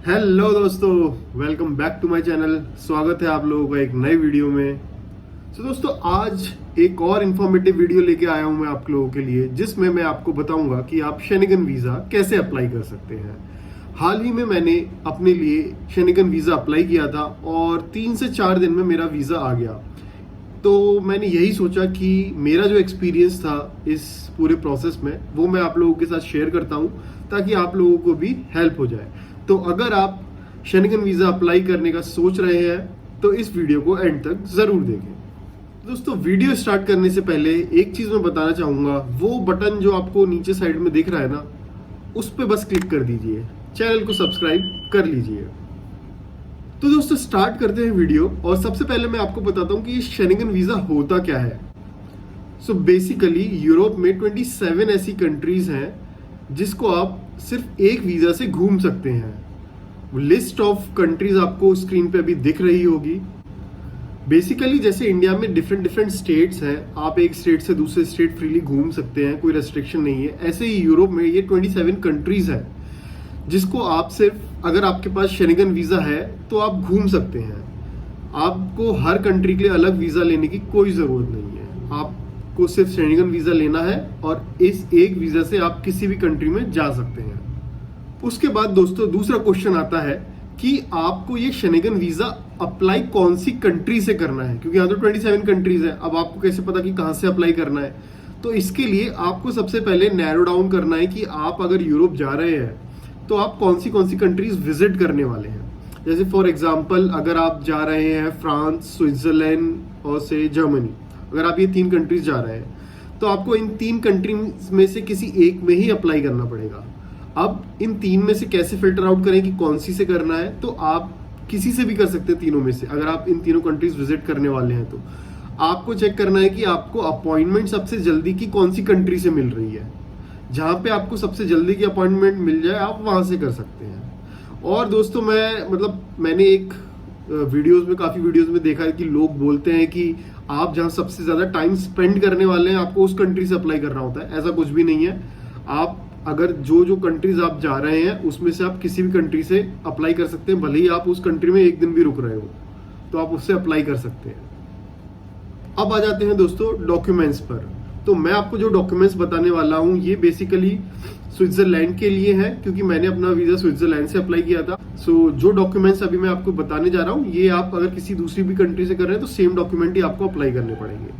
Hello दोस्तों, welcome back to my channel. स्वागत है आप लोगों का एक नए वीडियो में। दोस्तों, आज एक और इन्फॉर्मेटिव वीडियो लेके आया हूं मैं आप लोगों के लिए, जिसमें मैं आपको बताऊंगा कि आप शेनिगन वीज़ा कैसे अप्लाई कर सकते हैं। हाल ही में मैंने अपने लिए शेनिगन वीज़ा अप्लाई किया था और 3 से 4 दिन में मेरा वीज़ा आ गया। तो मैंने यही सोचा कि मेरा जो एक्सपीरियंस था इस पूरे प्रोसेस में वो मैं आप लोगों के साथ शेयर करता हूं, ताकि आप लोगों को भी हेल्प हो जाए। तो अगर आप शेनिगन वीज़ा अप्लाई करने का सोच रहे हैं तो इस वीडियो को एंड तक ज़रूर देखें। दोस्तों, वीडियो स्टार्ट करने से पहले एक चीज़ मैं बताना चाहूँगा। वो बटन जो आपको नीचे साइड में दिख रहा है ना, उस पर बस क्लिक कर दीजिए, चैनल को सब्सक्राइब कर लीजिए। तो दोस्तों, स्टार्ट करते हैं वीडियो। और सबसे पहले मैं आपको बताता हूँ कि ये शेनिगन वीज़ा होता क्या है। बेसिकली यूरोप में 27 ऐसी कंट्रीज हैं जिसको आप सिर्फ एक वीज़ा से घूम सकते हैं। लिस्ट ऑफ कंट्रीज आपको स्क्रीन पे अभी दिख रही होगी। बेसिकली जैसे इंडिया में डिफरेंट डिफरेंट स्टेट्स हैं, आप एक स्टेट से दूसरे स्टेट फ्रीली घूम सकते हैं, कोई रेस्ट्रिक्शन नहीं है। ऐसे ही यूरोप में ये 27 कंट्रीज हैं जिसको आप सिर्फ, अगर आपके पास शेनिगन वीज़ा है तो आप घूम सकते हैं। आपको हर कंट्री के लिए अलग वीज़ा लेने की कोई ज़रूरत नहीं है। आपको सिर्फ शेनिगन वीज़ा लेना है और इस एक वीज़ा से आप किसी भी कंट्री में जा सकते हैं। उसके बाद दोस्तों, दूसरा क्वेश्चन आता है कि आपको ये शेनिगन वीज़ा अप्लाई कौन सी कंट्री से करना है, क्योंकि यहाँ तो 27 कंट्रीज है। अब आपको कैसे पता कि कहाँ से अप्लाई करना है? तो इसके लिए आपको सबसे पहले नैरो डाउन करना है कि आप अगर यूरोप जा रहे हैं तो आप कौन सी कंट्रीज विजिट करने वाले हैं। जैसे फॉर एग्जांपल, अगर आप जा रहे हैं फ्रांस, स्विट्जरलैंड और से जर्मनी, अगर आप ये 3 कंट्रीज जा रहे हैं तो आपको इन 3 कंट्रीज में से किसी एक में ही अप्लाई करना पड़ेगा। अब इन 3 में से कैसे फिल्टर आउट करें कि कौन सी से करना है? तो आप किसी से भी कर सकते हैं तीनों में से। अगर आप इन तीनों कंट्रीज विजिट करने वाले हैं तो आपको चेक करना है कि आपको अपॉइंटमेंट सबसे जल्दी की कौन सी कंट्री से मिल रही है। जहाँ पे आपको सबसे जल्दी की अपॉइंटमेंट मिल जाए आप वहाँ से कर सकते हैं। और दोस्तों, मैंने एक वीडियोस में, काफ़ी वीडियोस में देखा है कि लोग बोलते हैं कि आप जहाँ सबसे ज़्यादा टाइम स्पेंड करने वाले हैं आपको उस कंट्री से अप्लाई करना होता है। ऐसा कुछ भी नहीं है। आप अगर जो कंट्रीज आप जा रहे हैं उसमें से आप किसी भी कंट्री से अप्लाई कर सकते हैं, भले ही आप उस कंट्री में एक दिन भी रुक रहे हो तो आप उससे अप्लाई कर सकते हैं। अब आ जाते हैं दोस्तों डॉक्यूमेंट्स पर। तो मैं आपको जो डॉक्यूमेंट्स बताने वाला हूँ ये बेसिकली स्विट्जरलैंड के लिए है, क्योंकि मैंने अपना वीज़ा स्विट्जरलैंड से अप्लाई किया था। जो डॉक्यूमेंट्स अभी मैं आपको बताने जा रहा हूँ ये आप अगर किसी दूसरी भी कंट्री से कर रहे हैं तो सेम डॉक्यूमेंट ही आपको अप्लाई करने पड़ेंगे।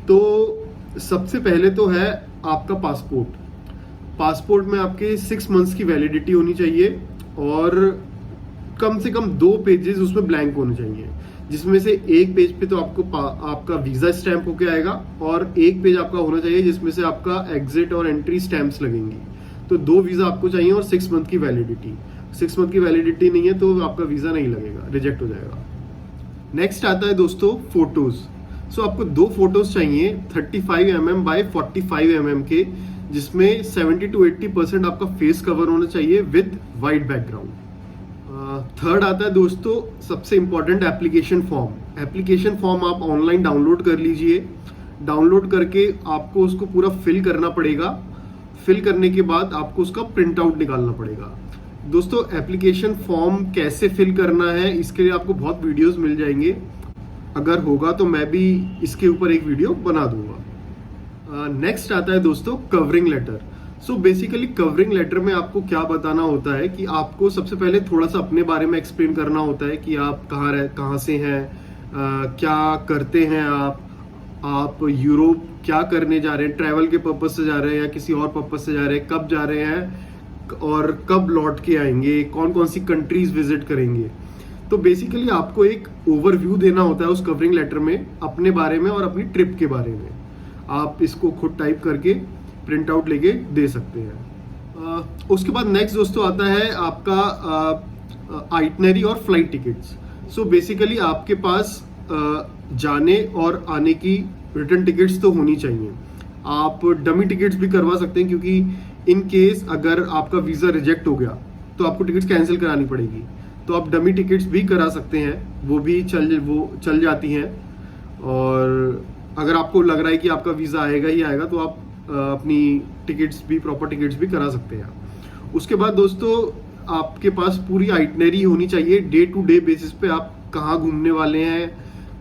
तो सबसे पहले तो है आपका पासपोर्ट। पासपोर्ट में आपके 6 मंथ्स की वैलिडिटी होनी चाहिए और कम से कम 2 पेजेस उसमें ब्लैंक होने चाहिए, जिसमें से एक पेज पे तो आपका वीजा स्टैंप होके आएगा और एक पेज आपका होना चाहिए जिसमें से आपका एग्जिट और एंट्री स्टैंप्स लगेंगी। तो 2 वीजा आपको चाहिए और 6 मंथ की वैलिडिटी। 6 मंथ की वैलिडिटी नहीं है तो आपका वीजा नहीं लगेगा, रिजेक्ट हो जाएगा। नेक्स्ट आता है दोस्तों फोटोज। आपको 2 फोटोज चाहिए 35 mm बाय 45 mm के, जिसमें 70 to 80% आपका फेस कवर होना चाहिए विद वाइट बैकग्राउंड। थर्ड आता है दोस्तों सबसे important, application form. Application form आप ऑनलाइन डाउनलोड कर लीजिए। डाउनलोड करके आपको उसको पूरा फिल करना पड़ेगा। फिल करने के बाद आपको उसका प्रिंट आउट निकालना पड़ेगा। दोस्तों, एप्लीकेशन फॉर्म कैसे फिल करना है इसके लिए आपको बहुत वीडियोस मिल जाएंगे। अगर होगा तो मैं भी इसके ऊपर एक वीडियो बना दूंगा। नेक्स्ट आता है दोस्तों covering letter. Basically covering letter में आपको क्या बताना होता है कि आपको सबसे पहले थोड़ा सा अपने बारे में एक्सप्लेन करना होता है कि आप कहाँ से हैं, क्या करते हैं आप यूरोप क्या करने जा रहे हैं, ट्रैवल के पर्पज से जा रहे हैं या किसी और पर्पज से जा रहे हैं, कब जा रहे हैं और कब लौट के आएंगे, कौन कौन सी कंट्रीज विजिट करेंगे। तो बेसिकली आपको एक ओवरव्यू देना होता है उस कवरिंग लेटर में अपने बारे में और अपनी ट्रिप के बारे में। आप इसको खुद टाइप करके प्रिंट आउट लेके दे सकते हैं। उसके बाद नेक्स्ट दोस्तों आता है आपका आइटनरी और फ्लाइट टिकट्स। बेसिकली आपके पास जाने और आने की रिटर्न टिकट्स तो होनी चाहिए। आप डमी टिकट्स भी करवा सकते हैं, क्योंकि इन केस अगर आपका वीज़ा रिजेक्ट हो गया तो आपको टिकट्स कैंसिल करानी पड़ेगी। तो आप डमी टिकट्स भी करा सकते हैं, वो भी चल जाती हैं। और अगर आपको लग रहा है कि आपका वीज़ा आएगा ही आएगा तो आप अपनी टिकट्स भी, प्रॉपर टिकट्स भी करा सकते हैं। उसके बाद दोस्तों आपके पास पूरी आइटनरी होनी चाहिए, डे टू डे बेसिस पे आप कहाँ घूमने वाले हैं,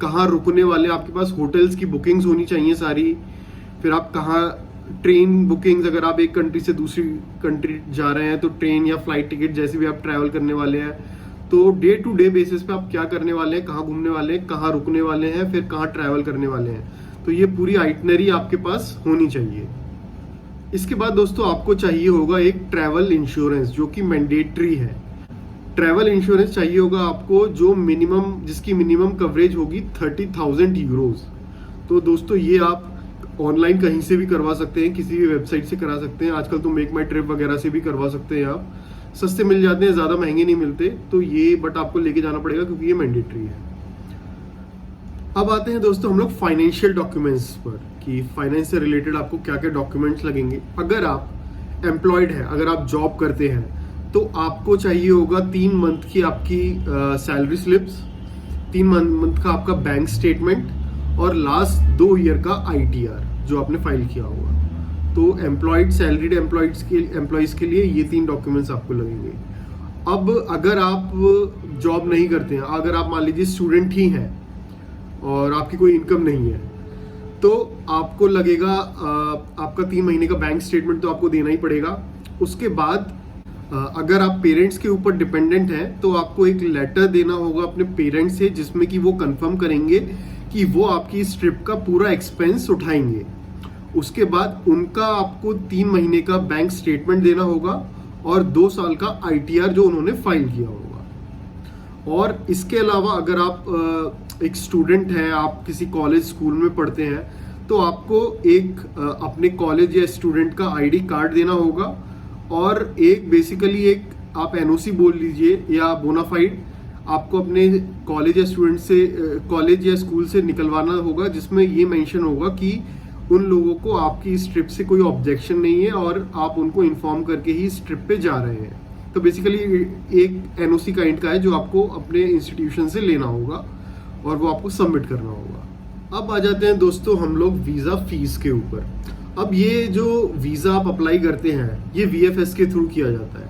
कहाँ रुकने वाले हैं, आपके पास होटल्स की बुकिंग्स होनी चाहिए सारी, फिर आप कहाँ ट्रेन बुकिंग्स, अगर आप एक कंट्री से दूसरी कंट्री जा रहे हैं तो ट्रेन या फ्लाइट टिकट जैसे भी आप ट्रैवल करने वाले हैं, तो डे टू डे बेसिस पे आप क्या करने वाले हैं, कहाँ घूमने वाले हैं, कहाँ रुकने वाले हैं, फिर कहाँ ट्रैवल करने वाले हैं, तो ये पूरी आइटनरी आपके पास होनी चाहिए। इसके बाद दोस्तों आपको चाहिए होगा एक ट्रैवल इंश्योरेंस जो कि मैंडेटरी है। ट्रैवल इंश्योरेंस चाहिए होगा आपको जो जिसकी मिनिमम कवरेज होगी 30,000 यूरोज। तो दोस्तों ये आप ऑनलाइन कहीं से भी करवा सकते हैं, किसी भी वेबसाइट से करा सकते हैं, आजकल तो मेक माई ट्रिप वगैरह से भी करवा सकते हैं, आप सस्ते मिल जाते हैं, ज़्यादा महंगे नहीं मिलते। तो ये बट आपको लेके जाना पड़ेगा क्योंकि ये मैंडेटरी है। अब आते हैं दोस्तों हम लोग फाइनेंशियल डॉक्यूमेंट्स पर कि फाइनेंस से रिलेटेड आपको क्या क्या डॉक्यूमेंट्स लगेंगे। अगर आप एम्प्लॉयड है, अगर आप जॉब करते हैं, तो आपको चाहिए होगा 3 मंथ की आपकी सैलरी स्लिप्स, 3 मंथ का आपका बैंक स्टेटमेंट और लास्ट 2 ईयर का ITR जो आपने फाइल किया होगा। तो सैलरीड एम्प्लॉयज के लिए ये 3 डॉक्यूमेंट्स आपको लगेंगे। अब अगर आप जॉब नहीं करते हैं, अगर आप मान लीजिए स्टूडेंट ही हैं और आपकी कोई इनकम नहीं है, तो आपको लगेगा आपका 3 महीने का बैंक स्टेटमेंट तो आपको देना ही पड़ेगा। उसके बाद अगर आप पेरेंट्स के ऊपर डिपेंडेंट हैं तो आपको एक लेटर देना होगा अपने पेरेंट्स से जिसमें कि वो कंफर्म करेंगे कि वो आपकी इस ट्रिप का पूरा एक्सपेंस उठाएंगे। उसके बाद उनका आपको 3 महीने का बैंक स्टेटमेंट देना होगा और 2 साल का ITR जो उन्होंने फाइल किया होगा। और इसके अलावा अगर आप एक स्टूडेंट हैं, आप किसी कॉलेज स्कूल में पढ़ते हैं, तो आपको एक अपने कॉलेज या स्टूडेंट का ID कार्ड देना होगा और एक बेसिकली एक आप NOC बोल लीजिए या बोनाफाइड आपको अपने कॉलेज या स्कूल से निकलवाना होगा, जिसमें ये मेंशन होगा कि उन लोगों को आपकी इस ट्रिप से कोई ऑब्जेक्शन नहीं है और आप उनको इन्फॉर्म करके ही इस ट्रिप पे जा रहे हैं। तो बेसिकली एक NOC काइंड का है जो आपको अपने इंस्टीट्यूशन से लेना होगा और वो आपको सबमिट करना होगा। अब आ जाते हैं दोस्तों हम लोग वीज़ा फीस के ऊपर। अब ये जो वीज़ा आप अप्लाई करते हैं ये VFS के थ्रू किया जाता है।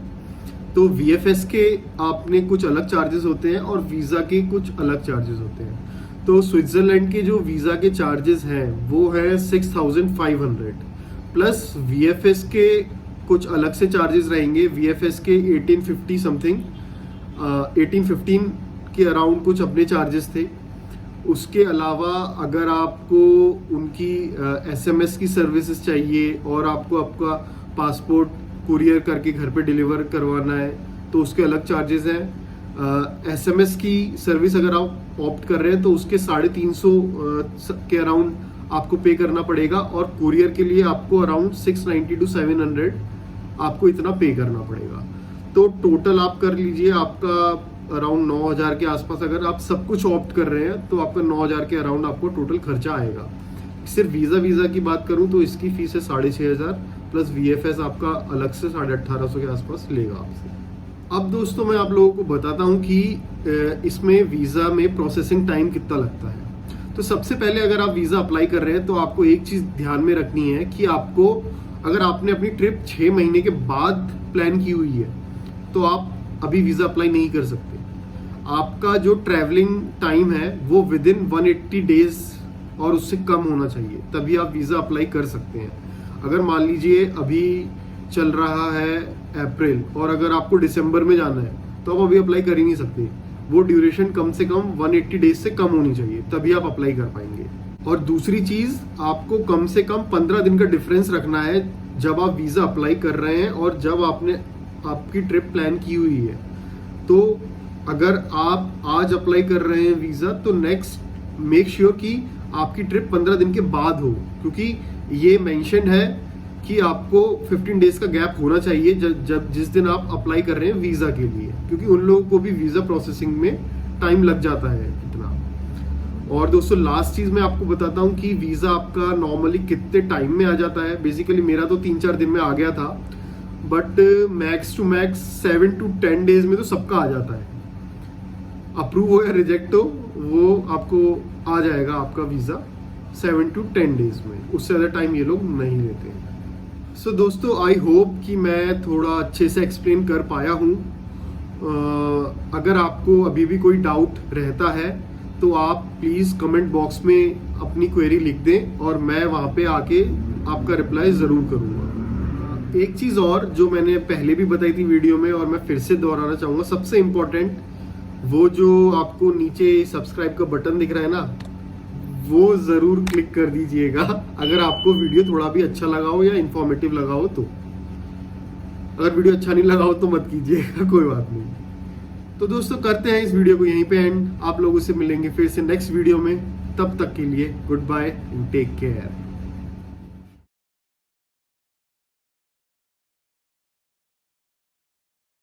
तो VFS के आपने कुछ अलग चार्जेस होते हैं और वीज़ा के कुछ अलग चार्जेस होते हैं। तो स्विट्ज़रलैंड के जो वीज़ा के चार्जेस हैं वो है 6,500 प्लस VFS के कुछ अलग से चार्जेस रहेंगे। VFS के 1850 समथिंग 1815 के अराउंड कुछ अपने चार्जेस थे। उसके अलावा अगर आपको उनकी SMS की सर्विसेज चाहिए और आपको आपका पासपोर्ट कुरियर करके घर पे डिलीवर करवाना है तो उसके अलग चार्जेस हैं। SMS की सर्विस अगर आप ऑप्ट कर रहे हैं तो उसके 350 के अराउंड आपको पे करना पड़ेगा और कुरियर के लिए आपको अराउंड 690 to 700 आपको इतना पे करना पड़ेगा। तो टोटल आप कर लीजिए आपका अराउंड 9,000 के आसपास। अगर आप सब कुछ ऑप्ट कर रहे हैं तो आपका 9,000 के अराउंड आपको टोटल खर्चा आएगा। सिर्फ वीज़ा की बात करूं तो इसकी फीस है 6,500 प्लस VFS आपका अलग से 1850 के आसपास लेगा आपसे। अब दोस्तों मैं आप लोगों को बताता हूं कि इसमें वीज़ा में प्रोसेसिंग टाइम कितना लगता है। तो सबसे पहले अगर आप वीज़ा अप्लाई कर रहे हैं तो आपको एक चीज़ ध्यान में रखनी है कि आपको अगर आपने अपनी ट्रिप 6 महीने के बाद प्लान की हुई है तो आप अभी वीज़ा अप्लाई नहीं कर सकते। आपका जो ट्रैवलिंग टाइम है वो विद इन 180 डेज और उससे कम होना चाहिए, तभी आप वीज़ा अप्लाई कर सकते हैं। अगर मान लीजिए अभी चल रहा है अप्रैल और अगर आपको दिसंबर में जाना है तो आप अभी अप्लाई कर ही नहीं सकते। वो ड्यूरेशन कम से कम 180 डेज से कम होनी चाहिए, तभी आप अप्लाई कर पाएंगे। और दूसरी चीज़, आपको कम से कम 15 दिन का डिफरेंस रखना है जब आप वीज़ा अप्लाई कर रहे हैं और जब आपने आपकी ट्रिप प्लान की हुई है। तो अगर आप आज अप्लाई कर रहे हैं वीज़ा तो नेक्स्ट मेक श्योर कि आपकी ट्रिप 15 दिन के बाद हो, क्योंकि ये मेंशन है कि आपको 15 डेज का गैप होना चाहिए जिस दिन आप अप्लाई कर रहे हैं वीज़ा के लिए, क्योंकि उन लोगों को भी वीज़ा प्रोसेसिंग में टाइम लग जाता है इतना। और दोस्तों लास्ट चीज़ मैं आपको बताता हूँ कि वीज़ा आपका नॉर्मली कितने टाइम में आ जाता है। बेसिकली मेरा तो 3-4 दिन में आ गया था, but max to max 7 to 10 days में तो सबका आ जाता है। अप्रूव हो या रिजेक्ट हो वो आपको आ जाएगा आपका वीज़ा 7 to 10 डेज में, उससे ज़्यादा टाइम ये लोग नहीं लेते। सो दोस्तों आई होप कि मैं थोड़ा अच्छे से एक्सप्लेन कर पाया हूँ अगर आपको अभी भी कोई डाउट रहता है तो आप प्लीज़ कमेंट बॉक्स में अपनी क्वेरी लिख दें और मैं वहाँ पे आके आपका रिप्लाई ज़रूर करूँगा। एक चीज़ और जो मैंने पहले भी बताई थी वीडियो में और मैं फिर से दोहराना चाहूँगा, सबसे इम्पोर्टेंट वो जो आपको नीचे सब्सक्राइब का बटन दिख रहा है ना, वो ज़रूर क्लिक कर दीजिएगा अगर आपको वीडियो थोड़ा भी अच्छा लगा हो या इन्फॉर्मेटिव लगा हो तो। अगर वीडियो अच्छा नहीं लगा हो तो मत कीजिएगा, कोई बात नहीं। तो दोस्तों करते हैं इस वीडियो को यहीं पे एंड। आप लोगों से मिलेंगे फिर से नेक्स्ट वीडियो में। तब तक के लिए good bye and take care.